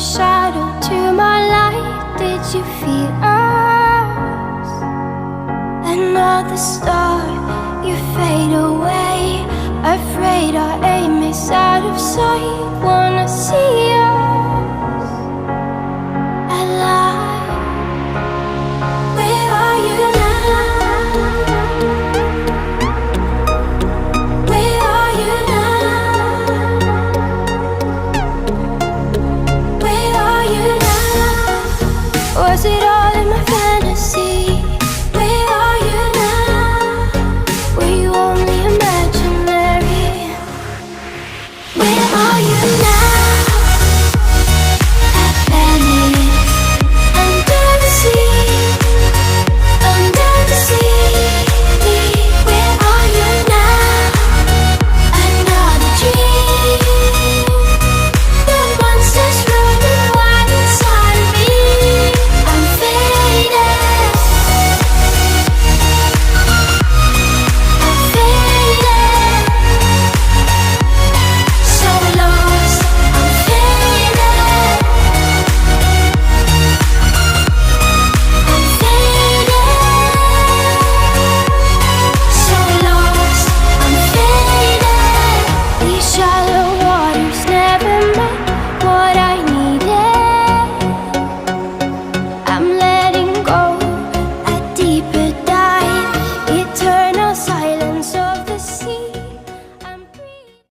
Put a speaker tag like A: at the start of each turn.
A: shadow to my light. Did you feel us? Another star, you fade away. Afraid our aim is out of sight. Wanna see us alive. Where are you now? Where are you now? Where are you now? Was it all in my fantasy?